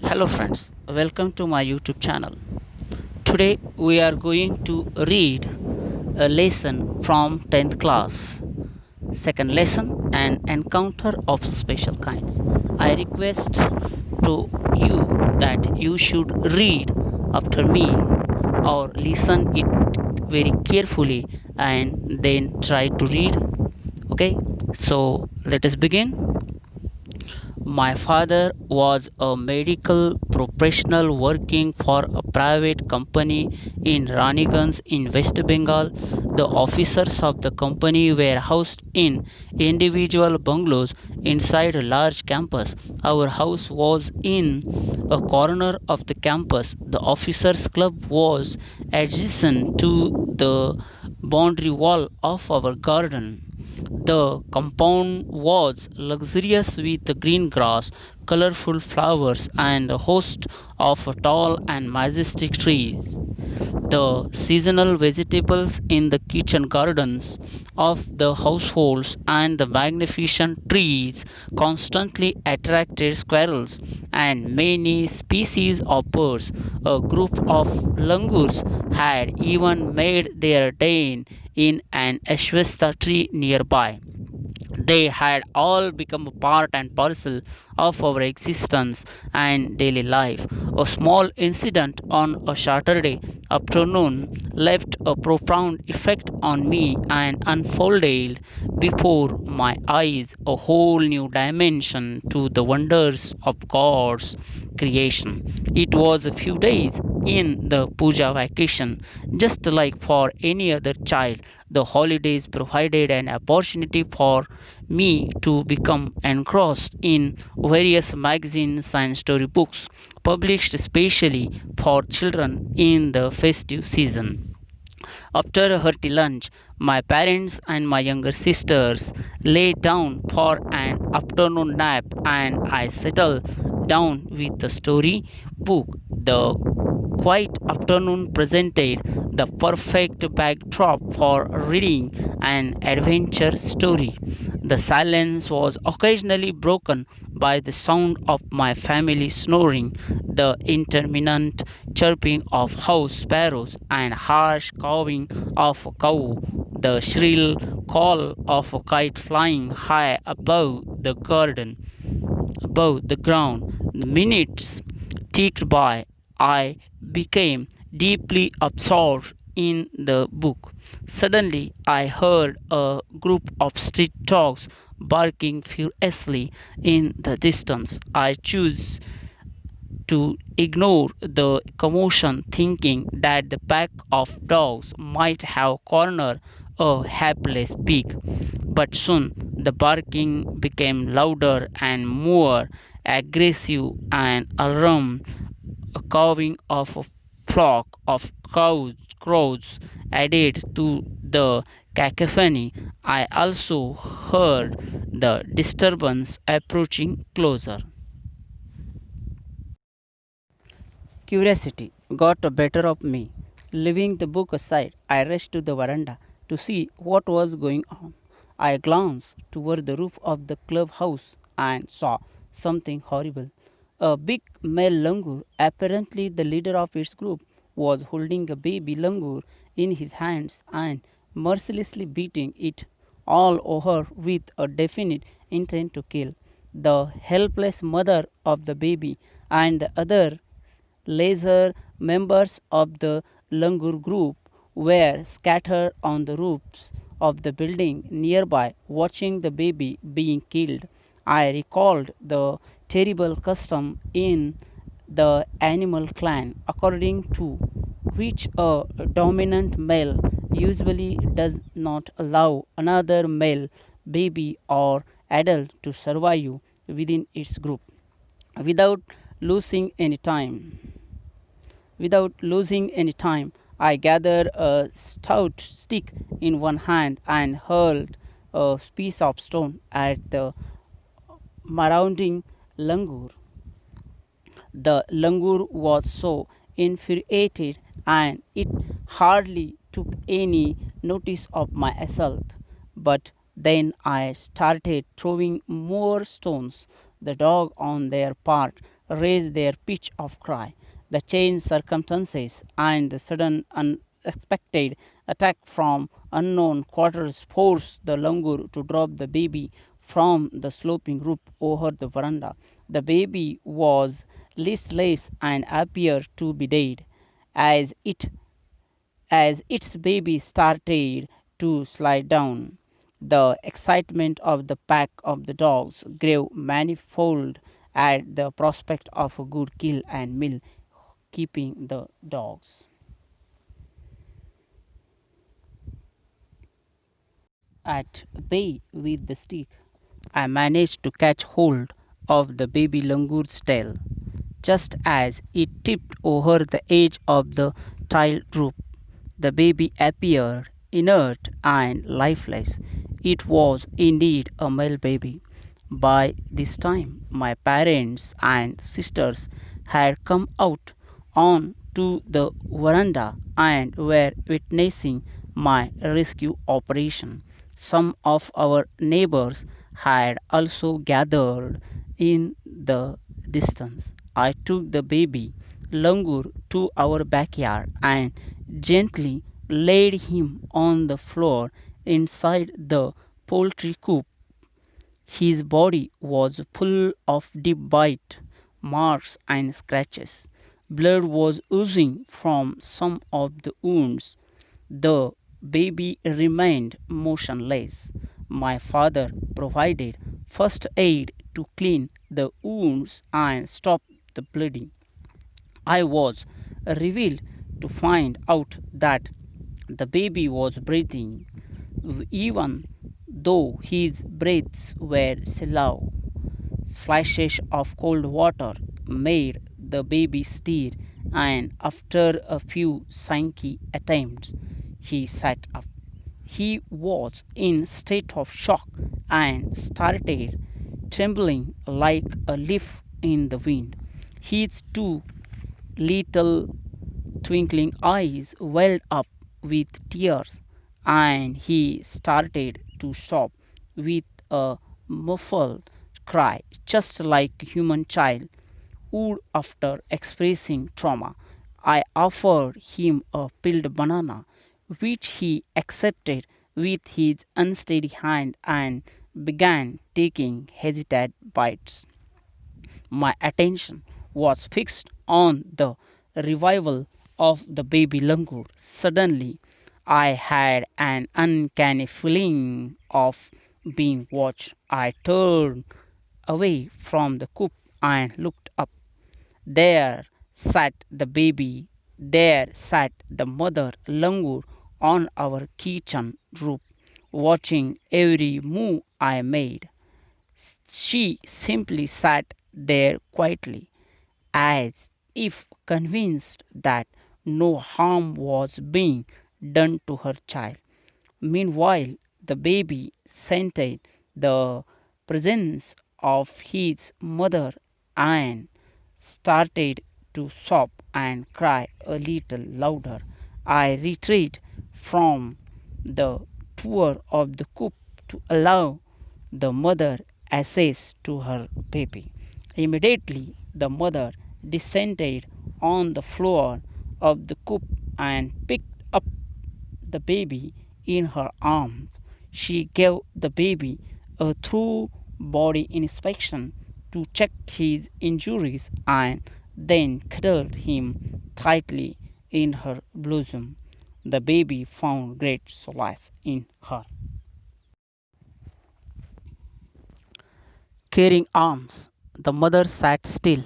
Hello friends, welcome to my YouTube channel. Today we are going to read a lesson from 10th class. Second lesson, an encounter of special kinds. I request to you that you should read after me or listen it very carefully and then try to read. Okay, so let us begin. My father was a medical professional working for a private company in Raniganj in West Bengal. The officers of the company were housed in individual bungalows inside a large campus. Our house was in a corner of the campus. The officers' club was adjacent to the boundary wall of our garden. The compound was luxurious with green grass, colorful flowers, and a host of tall and majestic trees. The seasonal vegetables in the kitchen gardens of the households and the magnificent trees constantly attracted squirrels and many species of birds. A group of langurs had even made their den in an ashwastha tree nearby. They had all become a part and parcel of our existence and daily life. A small incident on a Saturday afternoon left a profound effect on me and unfolded before my eyes a whole new dimension to the wonders of God's creation. It was a few days in the puja vacation, just like for any other child. The holidays provided an opportunity for me to become engrossed in various magazines and storybooks published especially for children in the festive season. After a hearty lunch, my parents and my younger sisters lay down for an afternoon nap, and I settled down with the story book. The quiet afternoon presented the perfect backdrop for reading an adventure story. The silence was occasionally broken by the sound of my family snoring, the intermittent chirping of house sparrows, and harsh cawing of a cow, the shrill call of a kite flying high above the ground. The minutes ticked by. I became deeply absorbed in the book. Suddenly, I heard a group of street dogs barking furiously in the distance. I chose to ignore the commotion, thinking that the pack of dogs might have cornered a hapless pig. But soon the barking became louder and more aggressive, and alarmed a cawing of a flock of crows added to the cacophony. I also heard the disturbance approaching closer. Curiosity got the better of me. Leaving the book aside, I rushed to the veranda to see what was going on. I glanced toward the roof of the clubhouse and saw something horrible. A big male langur, apparently the leader of its group, was holding a baby langur in his hands and mercilessly beating it all over with a definite intent to kill. The helpless mother of the baby and the other lesser members of the Langur group were scattered on the roofs of the building nearby, watching the baby being killed. I recalled the terrible custom in the animal clan, according to which a dominant male usually does not allow another male baby or adult to survive within its group. Without losing any time, Without losing any time, I gathered a stout stick in one hand and hurled a piece of stone at the marauding langur. The langur was so infuriated and it hardly took any notice of my assault. But then I started throwing more stones. The dog, on their part, raise their pitch of cry. The changed circumstances and the sudden unexpected attack from unknown quarters forced the langur to drop the baby from the sloping roof over the veranda. The baby was listless and appeared to be dead. As it as its baby started to slide down, the excitement of the pack of the dogs grew manifold at the prospect of a good kill and meal keeping the dogs at bay with the stick. I managed to catch hold of the baby langur's tail just as it tipped over the edge of the tiled roof. The baby appeared inert and lifeless. It was indeed a male baby. By this time, my parents and sisters had come out on to the veranda and were witnessing my rescue operation. Some of our neighbors had also gathered in the distance. I took the baby langur to our backyard and gently laid him on the floor inside the poultry coop. His body was full of deep bite marks and scratches. Blood was oozing from some of the wounds. The baby remained motionless. My father provided first aid to clean the wounds and stop the bleeding. I was revealed to find out that the baby was breathing, even though his breaths were shallow. Splashes of cold water made the baby stir, and after a few shaky attempts, he sat up. He was in a state of shock and started trembling like a leaf in the wind. His two little twinkling eyes welled up with tears, and he started to sob with a muffled cry, just like a human child would after expressing trauma. I offered him a peeled banana, which he accepted with his unsteady hand and began taking hesitant bites. My attention was fixed on the revival of the baby langur. Suddenly, I had an uncanny feeling of being watched. I turned away from the coop and looked up. There sat the baby. There sat the mother langur on our kitchen roof, watching every move I made. She simply sat there quietly, as if convinced that no harm was being done to her child. Meanwhile, the baby scented the presence of his mother and started to sob and cry a little louder. I retreated from the tour of the coop to allow the mother access to her baby. Immediately, the mother descended on the floor of the coop and picked up the baby in her arms. She gave the baby a thorough body inspection to check his injuries and then cuddled him tightly in her bosom. The baby found great solace in her caring arms. The mother sat still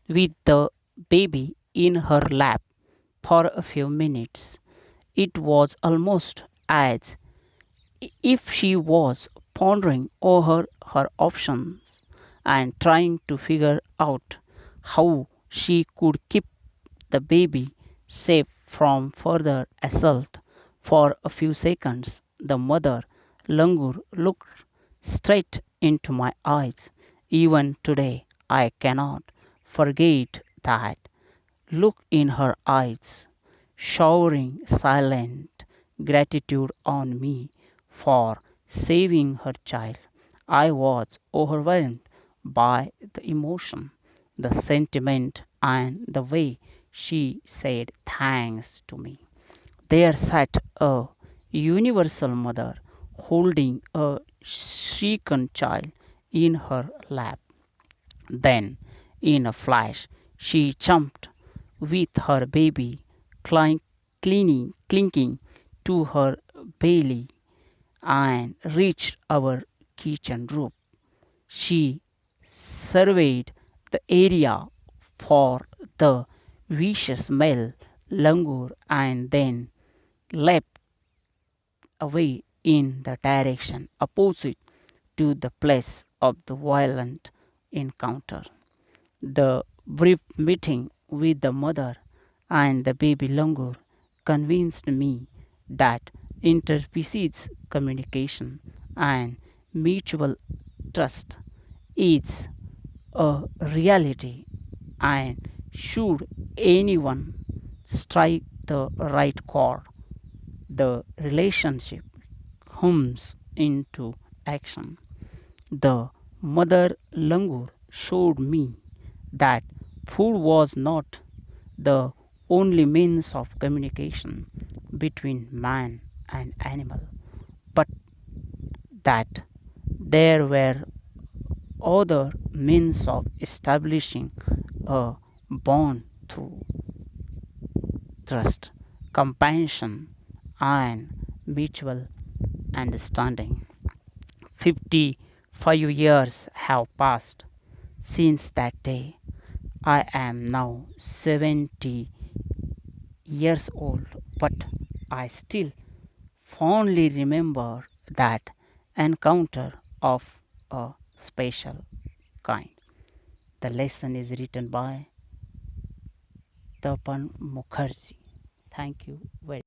with the baby in her lap for a few minutes. It was almost as if she was pondering over her options and trying to figure out how she could keep the baby safe from further assault. For a few seconds, the mother langur looked straight into my eyes. Even today, I cannot forget that look in her eyes, showering silent gratitude on me for saving her child. I was overwhelmed by the emotion. the sentiment, and the way she said thanks to me. There sat a universal mother holding a shrieking child in her lap. Then, in a flash, she jumped with her baby clinking to her belly and reached our kitchen roof. She surveyed the area for the vicious male langur and then leapt away in the direction opposite to the place of the violent encounter. The brief meeting with the mother and the baby langur convinced me that interspecies communication and mutual trust is a reality, and should anyone strike the right chord, the relationship comes into action. The mother langur showed me that food was not the only means of communication between man and animal, but that there were other means of establishing a bond through trust, compassion, and mutual understanding. 55 years have passed since that day. I am now 70 years old, but I still fondly remember that encounter of a special kind. The lesson is written by Tapan Mukherjee. Thank you very